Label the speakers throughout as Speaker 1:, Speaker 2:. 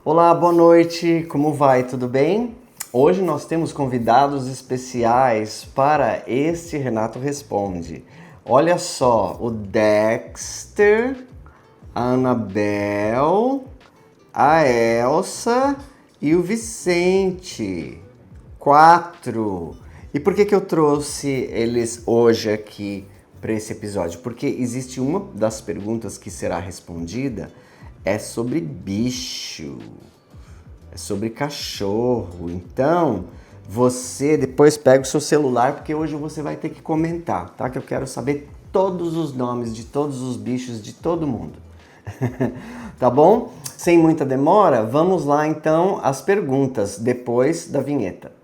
Speaker 1: Olá, boa noite, como vai? Tudo bem? Hoje nós temos convidados especiais para este Renato Responde. Olha só, o Dexter, a Anabel, a Elsa e o Vicente. 4. E por que eu trouxe eles hoje aqui para esse episódio? Porque existe uma das perguntas que será respondida é sobre bicho, é sobre cachorro. Então, você depois pega o seu celular, porque hoje você vai ter que comentar, tá? Que eu quero saber todos os nomes de todos os bichos de todo mundo. Tá bom? Sem muita demora, vamos lá então às perguntas depois da vinheta.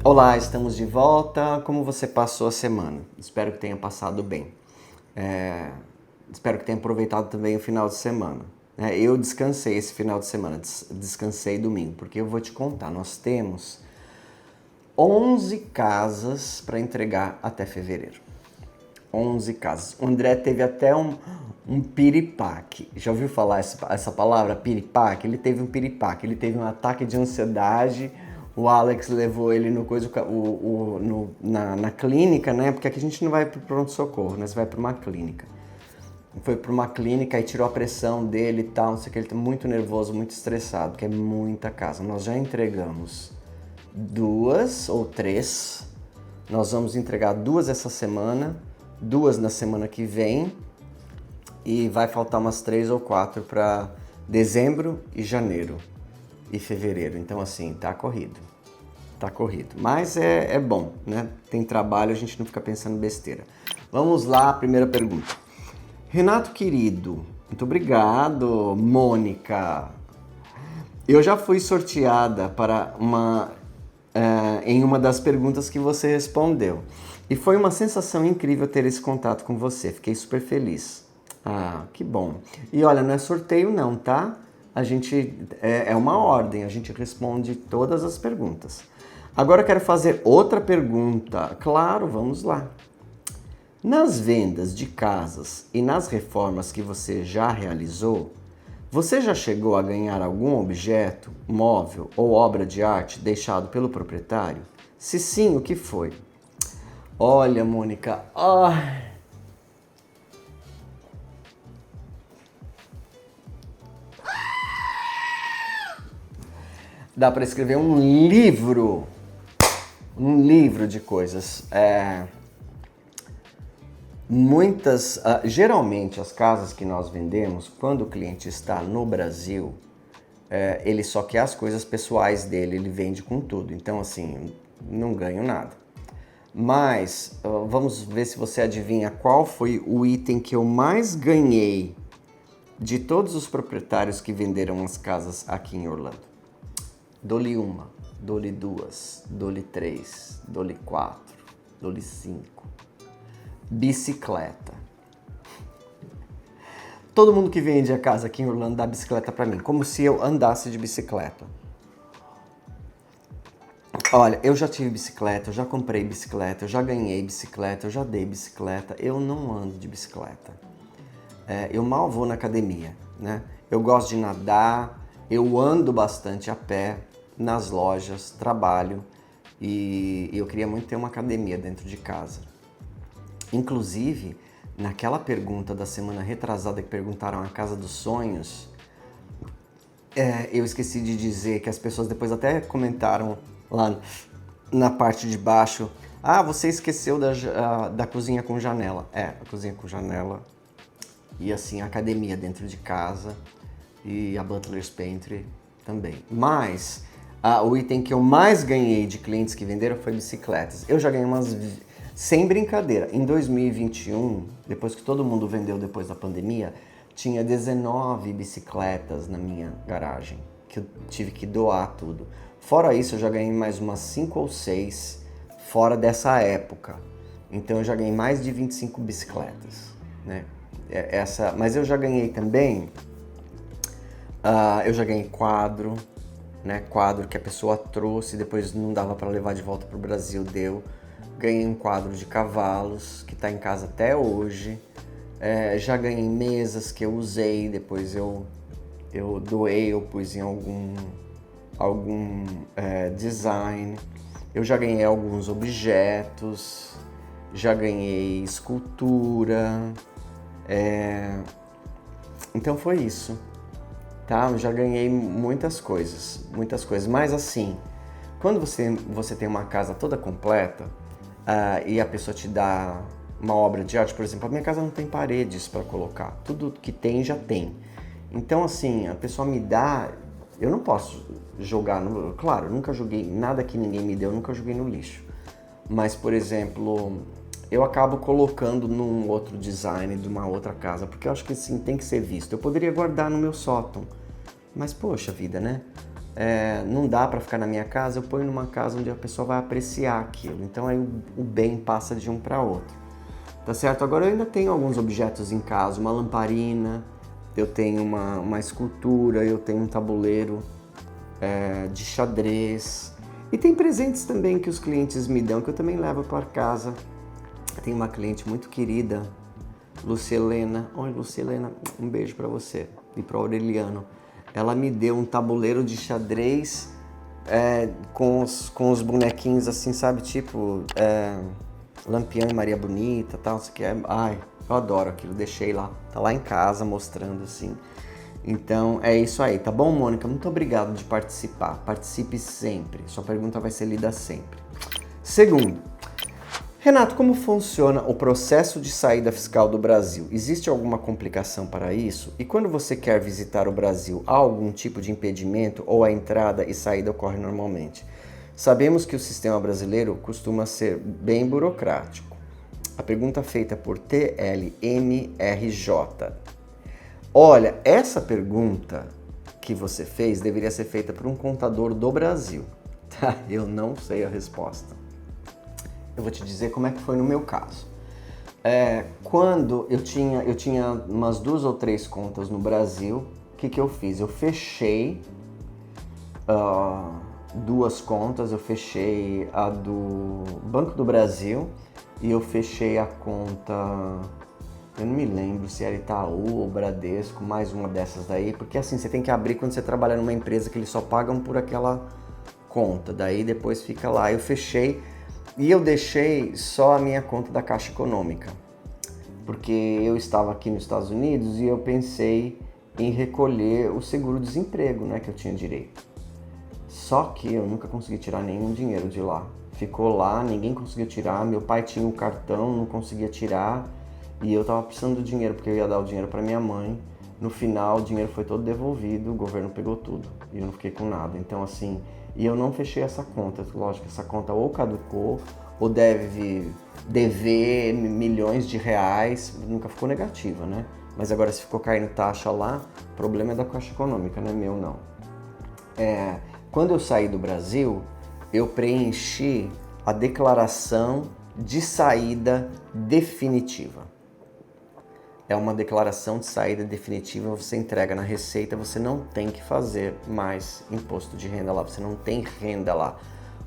Speaker 1: Olá, estamos de volta. Como você passou a semana? Espero que tenha passado bem. Espero que tenha aproveitado também o final de semana. Eu descansei esse final de semana, descansei domingo, porque eu vou te contar, nós temos 11 casas para entregar até fevereiro. 11 casas. O André teve até um piripaque. Já ouviu falar essa palavra, piripaque? Ele teve um piripaque, ele teve um ataque de ansiedade. O Alex levou ele na clínica, né? Porque aqui a gente não vai pro pronto-socorro, né? Você vai para uma clínica. Foi para uma clínica e tirou a pressão dele e tal, não sei o que. Ele tá muito nervoso, muito estressado, porque é muita casa. Nós já entregamos 2 ou 3. Nós vamos entregar 2 essa semana, 2 na semana que vem. E vai faltar umas 3 ou 4 para dezembro e janeiro. E fevereiro, então assim, tá corrido, mas é bom, né? Tem trabalho, a gente não fica pensando besteira. Vamos lá, primeira pergunta. Renato querido, muito obrigado, Mônica. Eu já fui sorteada para em uma das perguntas que você respondeu. E foi uma sensação incrível ter esse contato com você, fiquei super feliz. Ah, que bom. E olha, não é sorteio não, tá? A gente é uma ordem, a gente responde todas as perguntas. Agora eu quero fazer outra pergunta. Claro, vamos lá. Nas vendas de casas e nas reformas que você já realizou, você já chegou a ganhar algum objeto, móvel ou obra de arte deixado pelo proprietário? Se sim, o que foi? Olha, Mônica, dá para escrever um livro de coisas. Geralmente as casas que nós vendemos, quando o cliente está no Brasil, ele só quer as coisas pessoais dele, ele vende com tudo. Então assim, não ganho nada. Mas vamos ver se você adivinha qual foi o item que eu mais ganhei de todos os proprietários que venderam as casas aqui em Orlando. Dou-lhe 1, dou-lhe 2, dou-lhe 3, dou-lhe 4, dou-lhe 5. Bicicleta. Todo mundo que vende a casa aqui em Orlando dá bicicleta pra mim, como se eu andasse de bicicleta. Olha, eu já tive bicicleta, eu já comprei bicicleta, eu já ganhei bicicleta, eu já dei bicicleta. Eu não ando de bicicleta. Eu mal vou na academia, né? Eu gosto de nadar, eu ando bastante a pé, nas lojas, trabalho e eu queria muito ter uma academia dentro de casa. Inclusive, naquela pergunta da semana retrasada que perguntaram a Casa dos Sonhos, eu esqueci de dizer que as pessoas depois até comentaram lá na parte de baixo: ah, você esqueceu da cozinha com janela. A cozinha com janela e assim a academia dentro de casa e a Butler's Pantry também. Mas o item que eu mais ganhei de clientes que venderam foi bicicletas. Eu já ganhei umas... Sem brincadeira, em 2021, depois que todo mundo vendeu depois da pandemia, tinha 19 bicicletas na minha garagem, que eu tive que doar tudo. Fora isso, eu já ganhei mais umas 5 ou 6 fora dessa época. Então eu já ganhei mais de 25 bicicletas, né? Mas eu já ganhei também Eu já ganhei quadro, né? Quadro que a pessoa trouxe, depois não dava para levar de volta para o Brasil, deu. Ganhei um quadro de cavalos, que está em casa até hoje. Já ganhei mesas que eu usei, depois eu doei, eu pus em algum design. Eu já ganhei alguns objetos, já ganhei escultura. Então foi isso, tá? Eu já ganhei muitas coisas. Mas assim, quando você tem uma casa toda completa e a pessoa te dá uma obra de arte, por exemplo, a minha casa não tem paredes para colocar, tudo que tem já tem. Então assim, a pessoa me dá, eu não posso jogar, claro, eu nunca joguei nada que ninguém me deu, eu nunca joguei no lixo. Mas, por exemplo, eu acabo colocando num outro design de uma outra casa, porque eu acho que assim tem que ser visto. Eu poderia guardar no meu sótão, mas poxa vida, né? Não dá para ficar na minha casa, eu ponho numa casa onde a pessoa vai apreciar aquilo. Então aí o bem passa de um para outro. Tá certo? Agora eu ainda tenho alguns objetos em casa, uma lamparina, eu tenho uma escultura, eu tenho um tabuleiro de xadrez. E tem presentes também que os clientes me dão, que eu também levo para casa. Tem uma cliente muito querida, Lucilena. Oi, Lucilena, um beijo para você e para Aureliano. Ela me deu um tabuleiro de xadrez com os bonequinhos assim, sabe? Tipo Lampião e Maria Bonita e tal, isso que ai, eu adoro aquilo, deixei lá, tá lá em casa mostrando assim. Então é isso aí, tá bom, Mônica? Muito obrigado de participar, participe sempre, sua pergunta vai ser lida sempre. Segundo, Renato, como funciona o processo de saída fiscal do Brasil? Existe alguma complicação para isso? E quando você quer visitar o Brasil, há algum tipo de impedimento ou a entrada e saída ocorre normalmente? Sabemos que o sistema brasileiro costuma ser bem burocrático. A pergunta feita por TLMRJ. Olha, essa pergunta que você fez deveria ser feita por um contador do Brasil, tá? Eu não sei a resposta. Eu vou te dizer como é que foi no meu caso. Quando eu tinha umas 2 ou 3 contas no Brasil, o que eu fiz? Eu fechei 2 contas, eu fechei a do Banco do Brasil e eu fechei a conta, eu não me lembro se era Itaú ou Bradesco, mais uma dessas daí, porque assim, você tem que abrir quando você trabalha numa empresa que eles só pagam por aquela conta, daí depois fica lá. Eu fechei e eu deixei só a minha conta da Caixa Econômica, porque eu estava aqui nos Estados Unidos e eu pensei em recolher o seguro-desemprego, né, que eu tinha direito. Só que eu nunca consegui tirar nenhum dinheiro de lá. Ficou lá, ninguém conseguiu tirar, meu pai tinha o cartão, não conseguia tirar, e eu tava precisando do dinheiro, porque eu ia dar o dinheiro para minha mãe. No final, o dinheiro foi todo devolvido, o governo pegou tudo, e eu não fiquei com nada. Então assim, e eu não fechei essa conta, lógico, essa conta ou caducou, ou deve dever milhões de reais, nunca ficou negativa, né? Mas agora se ficou caindo taxa lá, o problema é da Caixa Econômica, não é meu não. Quando eu saí do Brasil, eu preenchi a declaração de saída definitiva. É uma declaração de saída definitiva, você entrega na Receita, você não tem que fazer mais imposto de renda lá, você não tem renda lá,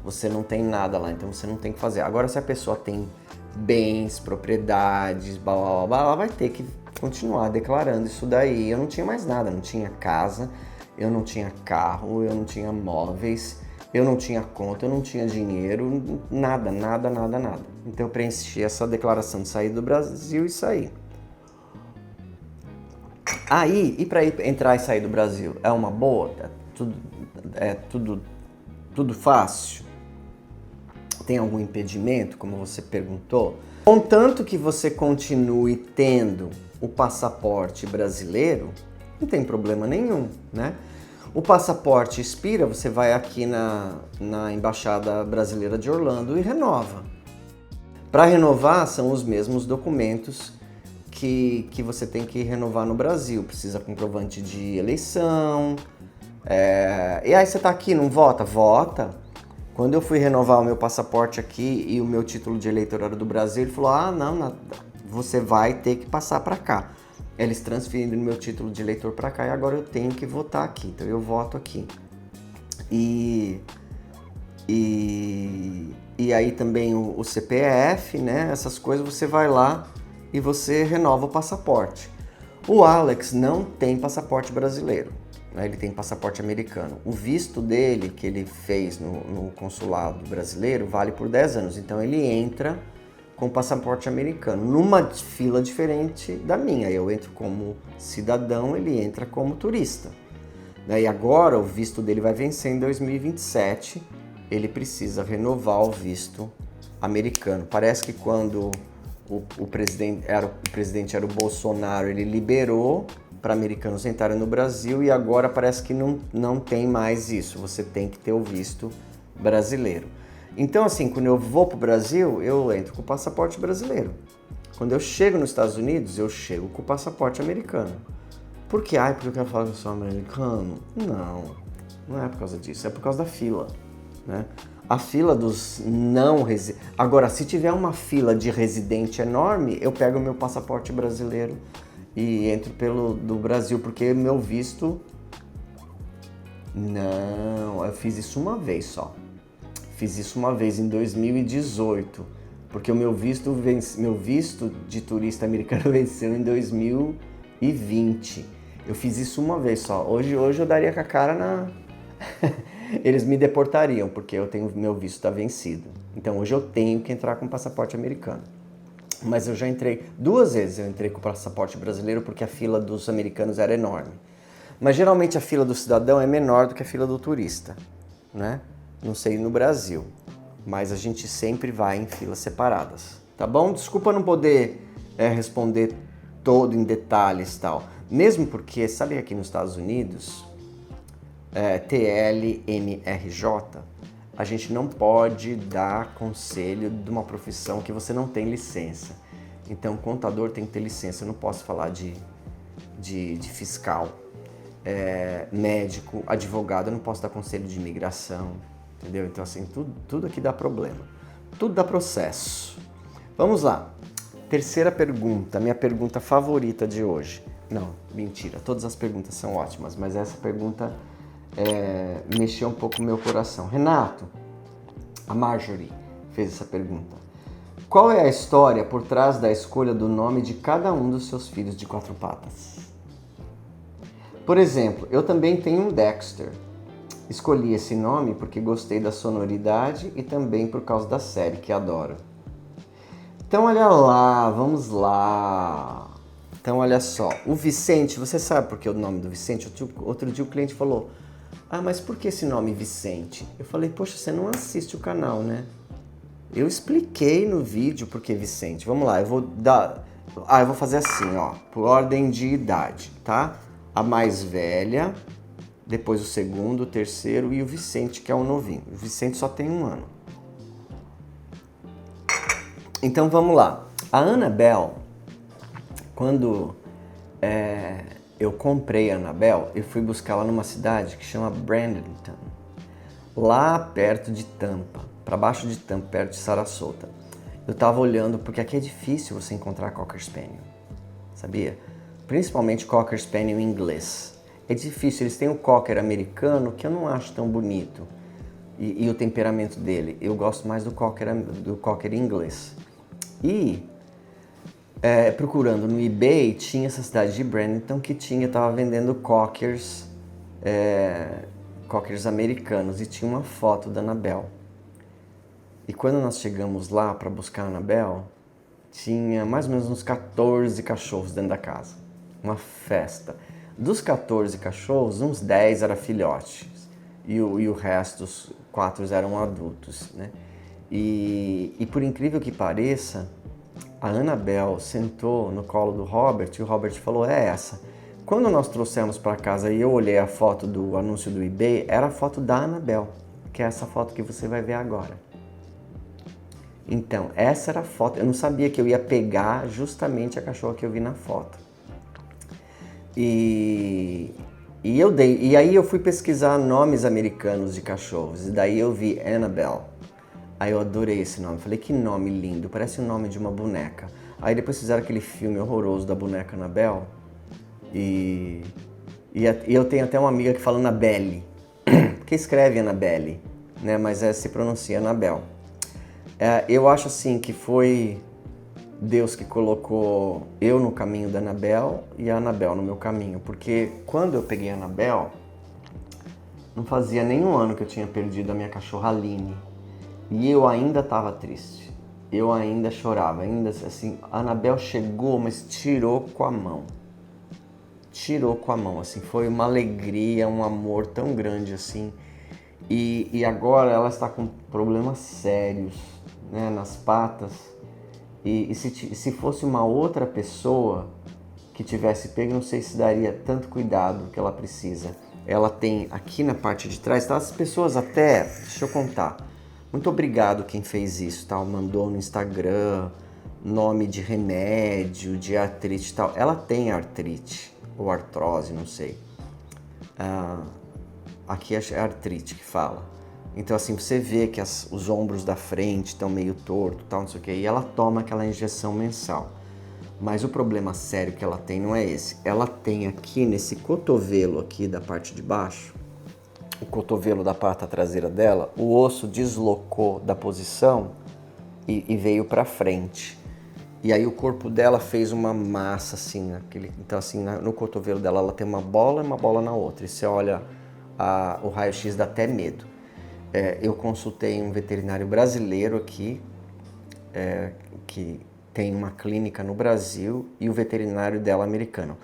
Speaker 1: você não tem nada lá, então você não tem que fazer. Agora, se a pessoa tem bens, propriedades, blá, blá, blá, ela vai ter que continuar declarando isso daí. Eu não tinha mais nada, não tinha casa, eu não tinha carro, eu não tinha móveis, eu não tinha conta, eu não tinha dinheiro, nada. Então eu preenchi essa declaração de saída do Brasil e saí. Aí, e para entrar e sair do Brasil, é uma boa? Tudo fácil? Tem algum impedimento, como você perguntou? Contanto que você continue tendo o passaporte brasileiro, não tem problema nenhum, né? O passaporte expira, você vai aqui na Embaixada Brasileira de Orlando e renova. Para renovar, são os mesmos documentos que você tem que renovar no Brasil. Precisa comprovante de eleição. E aí você tá aqui, não vota? Vota. Quando eu fui renovar o meu passaporte aqui e o meu título de eleitor era do Brasil, ele falou, não, você vai ter que passar para cá. eles transferiram meu título de eleitor para cá e agora eu tenho que votar aqui, então eu voto aqui. E aí também o CPF, né? Essas coisas você vai lá e você renova o passaporte. O Alex não tem passaporte brasileiro, né? Ele tem passaporte americano. O visto dele, que ele fez no consulado brasileiro, vale por 10 anos. Então ele entra com passaporte americano, numa fila diferente da minha. Eu entro como cidadão, ele entra como turista. E agora o visto dele vai vencer em 2027, ele precisa renovar o visto americano. Parece que quando o presidente era o Bolsonaro, ele liberou para americanos entrarem no Brasil e agora parece que não tem mais isso, você tem que ter o visto brasileiro. Então assim, quando eu vou para o Brasil, eu entro com o passaporte brasileiro. Quando eu chego nos Estados Unidos, eu chego com o passaporte americano. Por quê? Porque eu quero falar que eu sou americano? Não é por causa disso, é por causa da fila, né? A fila dos não residentes. Agora, se tiver uma fila de residente enorme, eu pego o meu passaporte brasileiro e entro do Brasil, porque meu visto... Não, eu fiz isso uma vez só. Fiz isso uma vez em 2018, porque o meu visto de turista americano venceu em 2020. Eu fiz isso uma vez só. Hoje eu daria com a cara na... Eles me deportariam, porque meu visto está vencido. Então hoje eu tenho que entrar com passaporte americano. Mas eu já entrei, 2 vezes eu entrei com o passaporte brasileiro porque a fila dos americanos era enorme. Mas geralmente a fila do cidadão é menor do que a fila do turista, né? Não sei no Brasil, mas a gente sempre vai em filas separadas, tá bom? Desculpa não poder responder todo em detalhes e tal. Mesmo porque, sabe aqui nos Estados Unidos, TLMRJ, a gente não pode dar conselho de uma profissão que você não tem licença. Então, contador tem que ter licença, eu não posso falar de fiscal, médico, advogado, eu não posso dar conselho de imigração, entendeu? Então, assim, tudo aqui dá problema, tudo dá processo. Vamos lá, terceira pergunta, minha pergunta favorita de hoje. Não, mentira, todas as perguntas são ótimas, mas essa pergunta mexeu um pouco no meu coração. Renato, a Marjorie fez essa pergunta. Qual é a história por trás da escolha do nome de cada um dos seus filhos de 4 patas? Por exemplo, eu também tenho um Dexter. Escolhi esse nome porque gostei da sonoridade e também por causa da série, que adoro. Então olha lá, vamos lá. Então olha só, o Vicente, você sabe por que o nome do Vicente? Outro dia o cliente falou, mas por que esse nome Vicente? Eu falei, poxa, você não assiste o canal, né? Eu expliquei no vídeo por que Vicente. Vamos lá, eu vou fazer assim, ó, por ordem de idade, tá? A mais velha, depois o segundo, o terceiro e o Vicente, que é o novinho. O Vicente só tem 1 ano. Então vamos lá. A Annabelle, quando eu comprei a Annabelle, eu fui buscar ela numa cidade que chama Bradenton, lá perto de Tampa, para baixo de Tampa, perto de Sarasota. Eu tava olhando, porque aqui é difícil você encontrar Cocker Spaniel, sabia? Principalmente Cocker Spaniel em inglês. É difícil, eles têm o Cocker americano, que eu não acho tão bonito, e o temperamento dele. Eu gosto mais do Cocker inglês. E procurando no eBay, tinha essa cidade de Bradenton que tava vendendo Cockers americanos, e tinha uma foto da Annabelle. E quando nós chegamos lá para buscar a Annabelle, tinha mais ou menos uns 14 cachorros dentro da casa. Uma festa. Dos 14 cachorros, uns 10 eram filhotes. E o resto, os 4 eram adultos, né? E por incrível que pareça, a Annabelle sentou no colo do Robert e o Robert falou, é essa. Quando nós trouxemos para casa e eu olhei a foto do anúncio do eBay, era a foto da Annabelle, que é essa foto que você vai ver agora. Então, essa era a foto. Eu não sabia que eu ia pegar justamente a cachorra que eu vi na foto. E aí eu fui pesquisar nomes americanos de cachorros, e daí eu vi Annabelle. Aí eu adorei esse nome, falei, que nome lindo, parece o nome de uma boneca. Aí depois fizeram aquele filme horroroso da boneca Annabelle, E eu tenho até uma amiga que fala Annabelle, que escreve Annabelle, né? Mas se pronuncia Anabel. Eu acho assim que foi Deus que colocou eu no caminho da Anabel e a Anabel no meu caminho. Porque quando eu peguei a Anabel, não fazia nenhum ano que eu tinha perdido a minha cachorra Aline. E eu ainda estava triste. Eu ainda chorava, ainda assim. A Anabel chegou, mas tirou com a mão. Tirou com a mão, assim. Foi uma alegria, um amor tão grande, assim. E agora ela está com problemas sérios, né, nas patas. E se fosse uma outra pessoa que tivesse pego, não sei se daria tanto cuidado que ela precisa. Ela tem aqui na parte de trás, tá? As pessoas até, deixa eu contar. Muito obrigado quem fez isso, tá? Mandou no Instagram nome de remédio, de artrite e tal. Ela tem artrite, ou artrose, não sei. Aqui é artrite que fala. Então assim, você vê que os ombros da frente estão meio torto, tal, não sei o que. E ela toma aquela injeção mensal. Mas o problema sério que ela tem não é esse. Ela tem aqui nesse cotovelo aqui da parte de baixo, o cotovelo da pata traseira dela, o osso deslocou da posição e veio para frente. E aí o corpo dela fez uma massa assim, então assim, no cotovelo dela ela tem uma bola e uma bola na outra. E você olha o raio-x dá até medo. Eu consultei um veterinário brasileiro aqui, que tem uma clínica no Brasil, e o veterinário dela americano.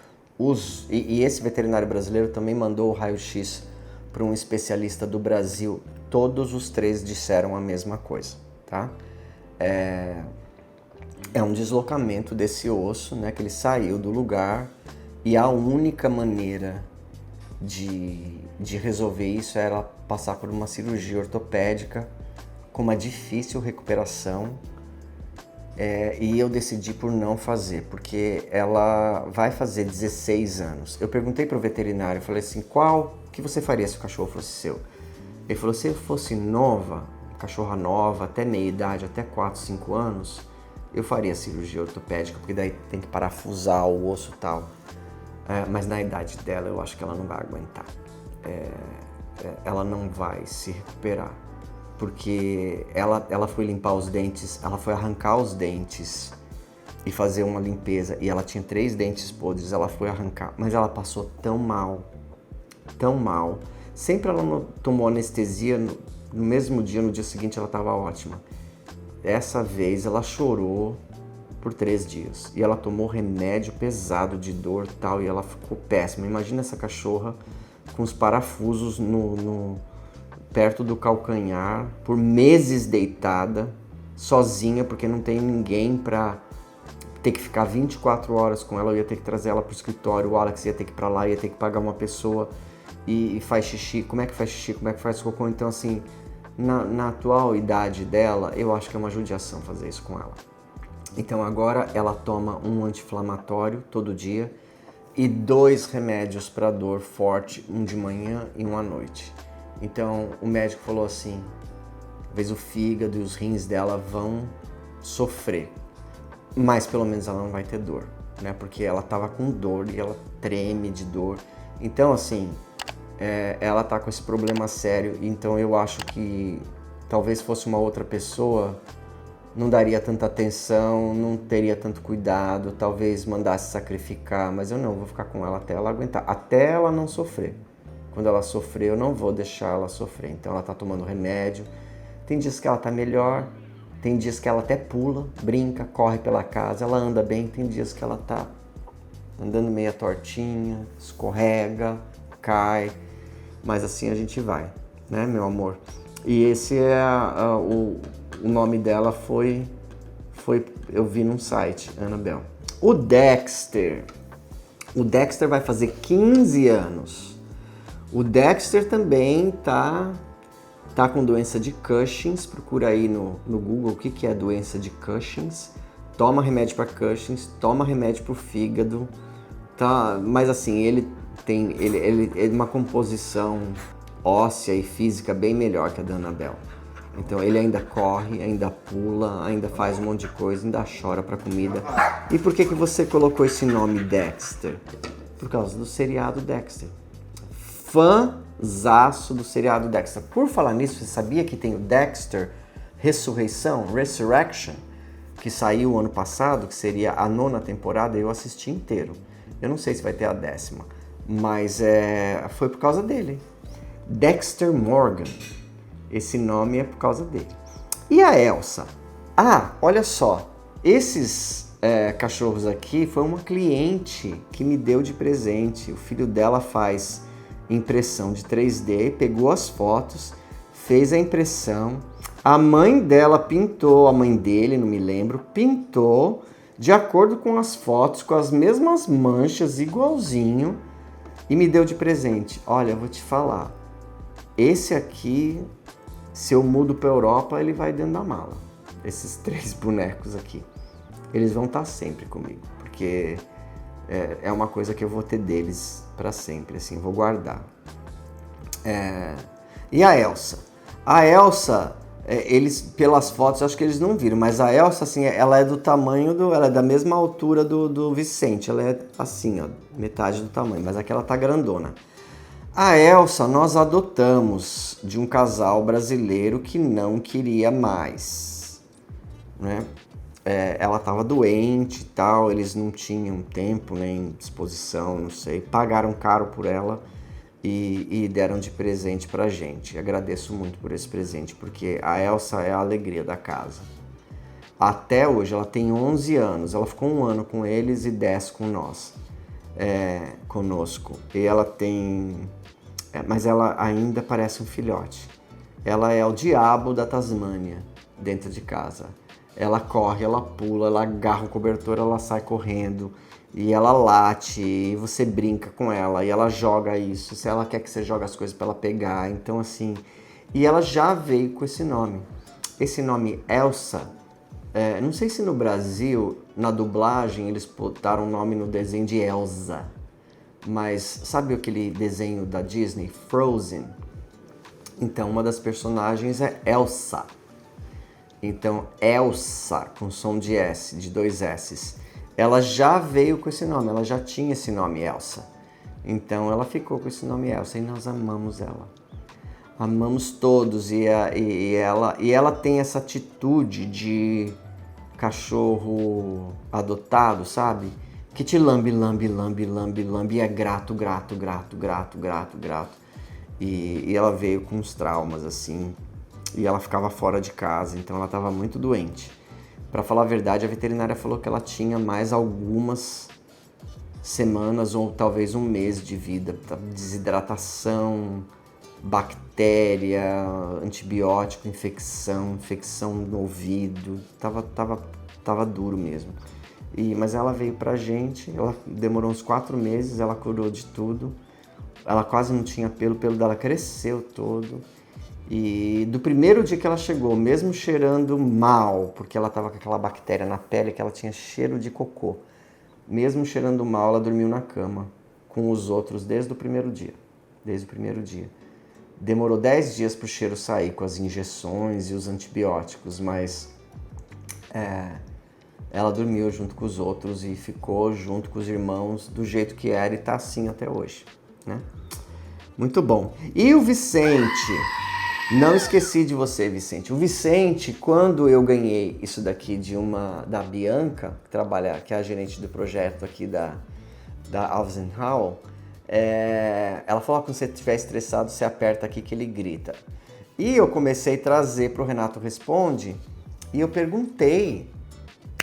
Speaker 1: E esse veterinário brasileiro também mandou o raio-x para um especialista do Brasil. Todos os três disseram a mesma coisa, tá? É um deslocamento desse osso, né, que ele saiu do lugar, e a única maneira de resolver isso era passar por uma cirurgia ortopédica com uma difícil recuperação, e eu decidi por não fazer, porque ela vai fazer 16 anos. Eu perguntei para o veterinário, falei assim, qual que você faria se o cachorro fosse seu? Ele falou, se fosse nova, cachorra nova, até meia idade, até 4, 5 anos, eu faria cirurgia ortopédica, porque daí tem que parafusar o osso e tal. Mas na idade dela, eu acho que ela não vai aguentar. Ela não vai se recuperar. Porque ela foi limpar os dentes, ela foi arrancar os dentes e fazer uma limpeza. E ela tinha 3 dentes podres, ela foi arrancar. Mas ela passou tão mal. Sempre ela não tomou anestesia, no mesmo dia, no dia seguinte ela estava ótima. Essa vez ela chorou por 3 dias. E ela tomou remédio pesado de dor e tal, e ela ficou péssima. Imagina essa cachorra com os parafusos perto do calcanhar, por meses deitada, sozinha, porque não tem ninguém pra ter que ficar 24 horas com ela. Eu ia ter que trazer ela pro escritório, o Alex ia ter que ir pra lá, ia ter que pagar uma pessoa e faz xixi. Como é que faz xixi? Como é que faz cocô? Então assim, na atual idade dela, eu acho que é uma judiação fazer isso com ela. Então agora ela toma um anti-inflamatório todo dia e 2 remédios para dor forte, um de manhã e um à noite. Então o médico falou assim, talvez o fígado e os rins dela vão sofrer, mas pelo menos ela não vai ter dor, né? Porque ela tava com dor e ela treme de dor. Então assim, ela tá com esse problema sério, então eu acho que talvez fosse uma outra pessoa, não daria tanta atenção, não teria tanto cuidado, talvez mandasse sacrificar, mas eu não, vou ficar com ela até ela aguentar, até ela não sofrer. Quando ela sofrer, eu não vou deixar ela sofrer. Então ela tá tomando remédio. Tem dias que ela tá melhor, tem dias que ela até pula, brinca, corre pela casa, ela anda bem. Tem dias que ela tá andando meio tortinha, escorrega, cai. Mas assim a gente vai, né, meu amor? E esse o nome dela foi eu vi num site, Annabel. O Dexter vai fazer 15 anos. O Dexter também tá com doença de Cushing's. Procura aí no Google o que é a doença de Cushing's. Toma remédio para Cushing's, toma remédio para o fígado. Tá, mas assim, ele é uma composição óssea e física bem melhor que a da Annabel. Então ele ainda corre, ainda pula, ainda faz um monte de coisa, ainda chora para comida. E por que você colocou esse nome Dexter? Por causa do seriado Dexter. Fãzaço do seriado Dexter. Por falar nisso, você sabia que tem o Dexter Ressurreição, Resurrection, que saiu ano passado, que seria a 9ª temporada, eu assisti inteiro. Eu não sei se vai ter a 10ª, mas foi por causa dele. Dexter Morgan. Esse nome é por causa dele. E a Elsa? Ah, olha só. Esses cachorros aqui foi uma cliente que me deu de presente. O filho dela faz impressão de 3D, pegou as fotos, fez a impressão. A mãe dela pintou, a mãe dele, não me lembro, pintou de acordo com as fotos, com as mesmas manchas, igualzinho, e me deu de presente. Olha, eu vou te falar, esse aqui, se eu mudo para Europa, ele vai dentro da mala. Esses 3 bonecos aqui. Eles vão estar sempre comigo, porque é uma coisa que eu vou ter deles para sempre, assim, vou guardar. E a Elsa? A Elsa, eles, pelas fotos, acho que eles não viram, mas a Elsa, assim, ela é do tamanho ela é da mesma altura do Vicente, ela é assim, ó, metade do tamanho, mas aqui ela tá grandona. A Elsa nós adotamos de um casal brasileiro que não queria mais, né? Ela estava doente e tal, eles não tinham tempo nem disposição, não sei, pagaram caro por ela e deram de presente pra gente. Agradeço muito por esse presente, porque a Elsa é a alegria da casa. Até hoje, ela tem 11 anos, ela ficou 1 ano com eles e 10 com nós, conosco. E ela tem... mas ela ainda parece um filhote. Ela é o diabo da Tasmânia dentro de casa. Ela corre, ela pula, ela agarra o cobertor, ela sai correndo e ela late e você brinca com ela e ela joga isso. Se ela quer que você jogue as coisas para ela pegar, então assim... E ela já veio com esse nome. Esse nome Elsa, não sei se no Brasil, na dublagem, eles botaram o nome no desenho de Elsa. Mas sabe aquele desenho da Disney, Frozen? Então uma das personagens é Elsa. Então Elsa, com som de S, de 2 S's. Ela já veio com esse nome, ela já tinha esse nome Elsa. Então ela ficou com esse nome Elsa e nós amamos ela. Amamos todos e ela tem essa atitude de cachorro adotado, sabe? Que te lambe, lambe, lambe, lambe, lambe e é grato, grato, grato, grato, grato, grato. E ela veio com uns traumas, assim, e ela ficava fora de casa, então ela estava muito doente. Para falar a verdade, a veterinária falou que ela tinha mais algumas semanas ou talvez 1 mês de vida. Desidratação, bactéria, antibiótico, infecção no ouvido, tava duro mesmo. Mas ela veio pra gente, ela demorou uns 4 meses, ela curou de tudo. Ela quase não tinha pelo, o pelo dela cresceu todo. E do primeiro dia que ela chegou, mesmo cheirando mal, porque ela tava com aquela bactéria na pele que ela tinha cheiro de cocô, mesmo cheirando mal, ela dormiu na cama com os outros desde o primeiro dia. Demorou 10 dias pro cheiro sair com as injeções e os antibióticos, mas ela dormiu junto com os outros e ficou junto com os irmãos do jeito que era e tá assim até hoje, né? Muito bom. E o Vicente? Não esqueci de você, Vicente. O Vicente, quando eu ganhei isso daqui da Bianca, que é a gerente do projeto aqui da Alves & Howell, ela falou, quando você estiver estressado, você aperta aqui que ele grita. E eu comecei a trazer para o Renato Responde e eu perguntei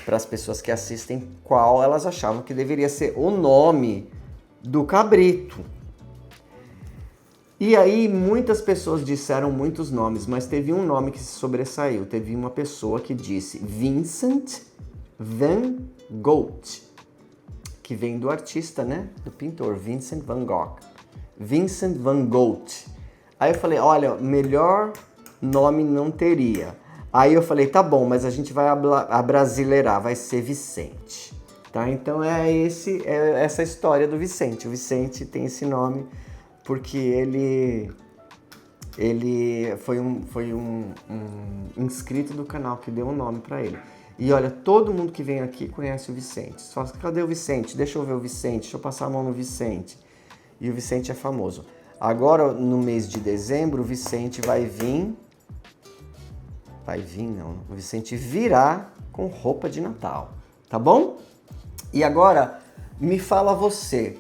Speaker 1: para as pessoas que assistem qual elas achavam que deveria ser o nome do cabrito. E aí muitas pessoas disseram muitos nomes, mas teve um nome que se sobressaiu. Teve uma pessoa que disse Vincent van Gogh, que vem do artista, né? Do pintor, Vincent van Gogh. Vincent van Gogh. Aí eu falei, olha, melhor nome não teria. Aí eu falei, tá bom, mas a gente vai abrasileirar, vai ser Vicente. Tá? Então é essa história do Vicente. O Vicente tem esse nome porque ele foi um inscrito do canal que deu um nome para ele. E olha, todo mundo que vem aqui conhece o Vicente. Você fala, cadê o Vicente? Deixa eu ver o Vicente, deixa eu passar a mão no Vicente. E o Vicente é famoso. Agora, no mês de dezembro, o Vicente vai vir... Vai vir, não. O Vicente virá com roupa de Natal, tá bom? E agora, me fala você,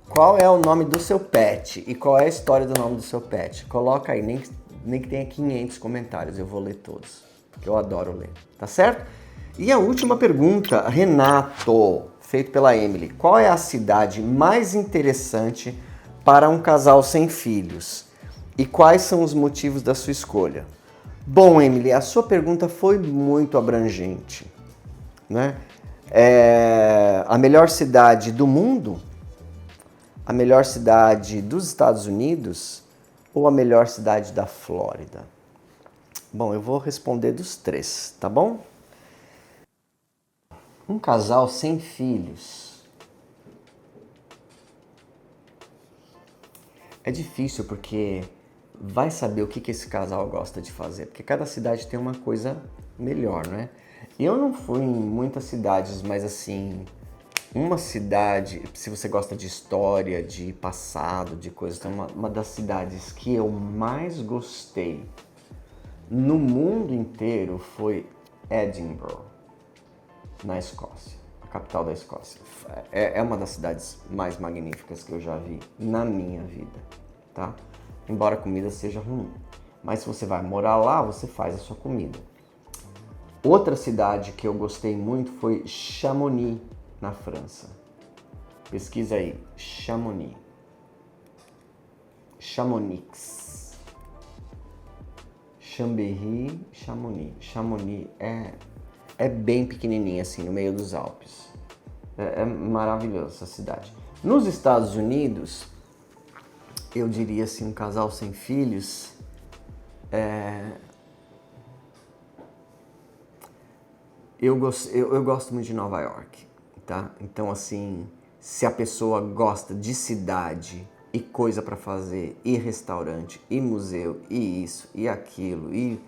Speaker 1: qual é o nome do seu pet e qual é a história do nome do seu pet? Coloca aí, nem que tenha 500 comentários, eu vou ler todos, porque eu adoro ler, tá certo? E a última pergunta, Renato, feito pela Emily. Qual é a cidade mais interessante para um casal sem filhos? E quais são os motivos da sua escolha? Bom, Emily, a sua pergunta foi muito abrangente, né? A melhor cidade do mundo? A melhor cidade dos Estados Unidos? Ou a melhor cidade da Flórida? Bom, eu vou responder dos três, tá bom? Um casal sem filhos. É difícil porque vai saber o que esse casal gosta de fazer, porque cada cidade tem uma coisa melhor, né? Eu não fui em muitas cidades, mas assim, uma cidade, se você gosta de história, de passado, de coisas, então uma das cidades que eu mais gostei no mundo inteiro foi Edinburgh, na Escócia, a capital da Escócia. É uma das cidades mais magníficas que eu já vi na minha vida, tá? Embora a comida seja ruim. Mas se você vai morar lá, você faz a sua comida. Outra cidade que eu gostei muito foi Chamonix, na França. Pesquisa aí, Chamonix. Chamonix. Chambéry, Chamonix. Chamonix é bem pequenininha assim, no meio dos Alpes. É maravilhosa essa cidade. Nos Estados Unidos, eu diria assim, um casal sem filhos, eu gosto muito de Nova York, tá? Então assim, se a pessoa gosta de cidade e coisa para fazer, e restaurante, e museu, e isso, e aquilo, e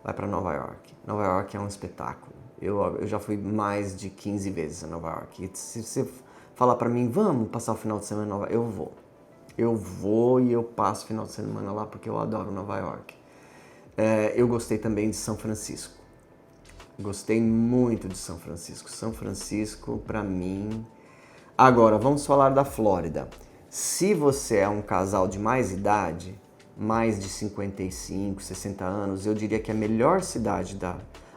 Speaker 1: vai para Nova York. Nova York é um espetáculo. Eu já fui mais de 15 vezes a Nova York. E se você falar para mim, vamos passar o final de semana em Nova York, eu vou. Eu vou e eu passo o final de semana lá porque eu adoro Nova York. Eu gostei também de São Francisco. Gostei muito de São Francisco. São Francisco, para mim... Agora, vamos falar da Flórida. Se você é um casal de mais idade, mais de 55, 60 anos, eu diria que a melhor cidade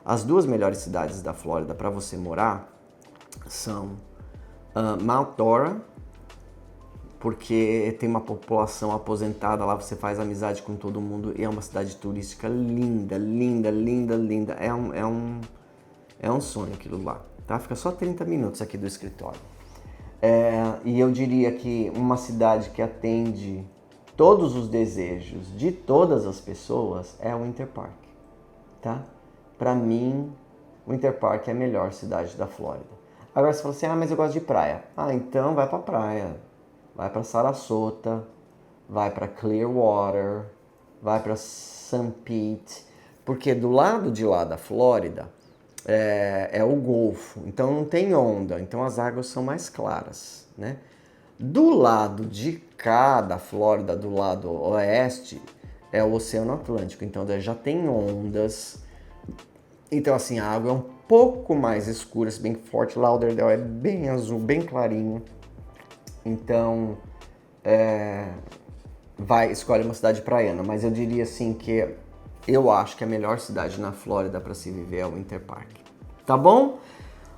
Speaker 1: as duas melhores cidades da Flórida para você morar são Mount Dora, porque tem uma população aposentada lá, você faz amizade com todo mundo e é uma cidade turística linda, linda, linda, linda. É um sonho aquilo lá, tá? Fica só 30 minutos aqui do escritório. E eu diria que uma cidade que atende todos os desejos de todas as pessoas é o Winter Park, tá? Pra mim, o Winter Park é a melhor cidade da Flórida. Agora você fala assim, mas eu gosto de praia. Então vai pra praia. Vai para Sarasota, vai para Clearwater, vai para St. Pete, porque do lado de lá da Flórida é o Golfo, então não tem onda, então as águas são mais claras, né? Do lado de cá da Flórida, do lado oeste, é o Oceano Atlântico, então já tem ondas, então assim, a água é um pouco mais escura, se bem que Fort Lauderdale é bem azul, bem clarinho. Então, escolhe uma cidade praiana, mas eu diria assim que eu acho que a melhor cidade na Flórida para se viver é o Winter Park. Tá bom?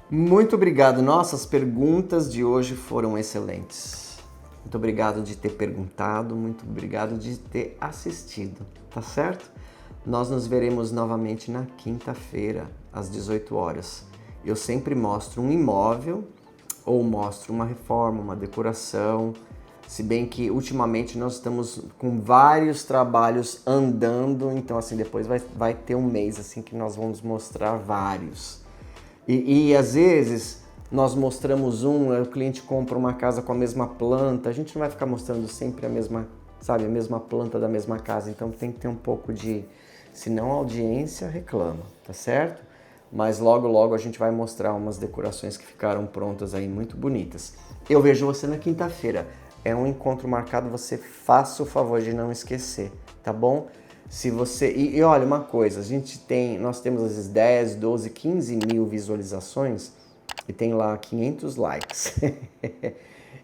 Speaker 1: Muito obrigado. Nossas perguntas de hoje foram excelentes. Muito obrigado de ter perguntado, muito obrigado de ter assistido, tá certo? Nós nos veremos novamente na quinta-feira, às 18 horas. Eu sempre mostro um imóvel ou mostro uma reforma, uma decoração, se bem que ultimamente nós estamos com vários trabalhos andando, então assim, depois vai ter um mês assim que nós vamos mostrar vários. E às vezes nós mostramos o cliente compra uma casa com a mesma planta, a gente não vai ficar mostrando sempre a mesma planta da mesma casa, então tem que ter um pouco de, senão a audiência reclama, tá certo? mas logo logo a gente vai mostrar umas decorações que ficaram prontas aí, muito bonitas. Eu vejo você na quinta-feira. É um encontro marcado, você faça o favor de não esquecer, tá bom? Se você... E olha, uma coisa, nós temos às vezes 10, 12, 15 mil visualizações e tem lá 500 likes.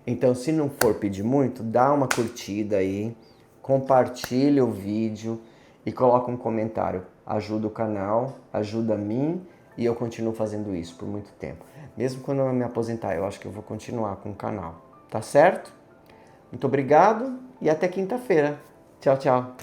Speaker 1: Então, se não for pedir muito, dá uma curtida aí, compartilha o vídeo e coloca um comentário. Ajuda o canal, ajuda a mim e eu continuo fazendo isso por muito tempo. Mesmo quando eu me aposentar, eu acho que eu vou continuar com o canal. Tá certo? Muito obrigado e até quinta-feira. Tchau, tchau.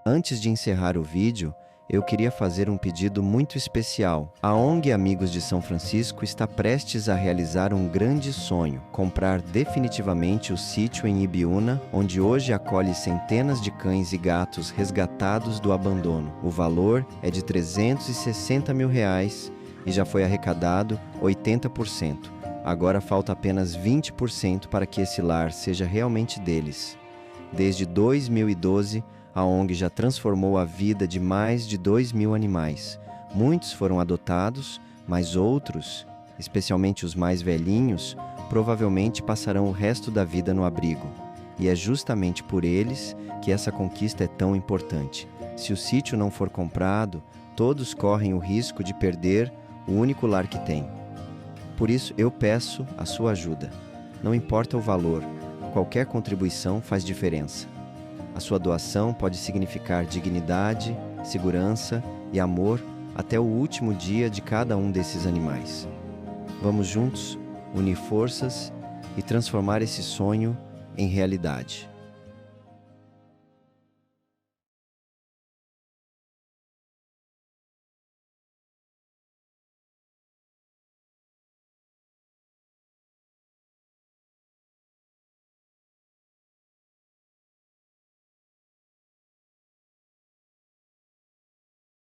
Speaker 2: Antes de encerrar o vídeo, eu queria fazer um pedido muito especial. A ONG Amigos de São Francisco está prestes a realizar um grande sonho: comprar definitivamente o sítio em Ibiúna, onde hoje acolhe centenas de cães e gatos resgatados do abandono. O valor é de R$360 mil e já foi arrecadado 80%. Agora falta apenas 20% para que esse lar seja realmente deles. Desde 2012, a ONG já transformou a vida de mais de 2.000 animais. Muitos foram adotados, mas outros, especialmente os mais velhinhos, provavelmente passarão o resto da vida no abrigo. E é justamente por eles que essa conquista é tão importante. Se o sítio não for comprado, todos correm o risco de perder o único lar que têm. Por isso, eu peço a sua ajuda. Não importa o valor, qualquer contribuição faz diferença. A sua doação pode significar dignidade, segurança e amor até o último dia de cada um desses animais. Vamos juntos unir forças e transformar esse sonho em realidade.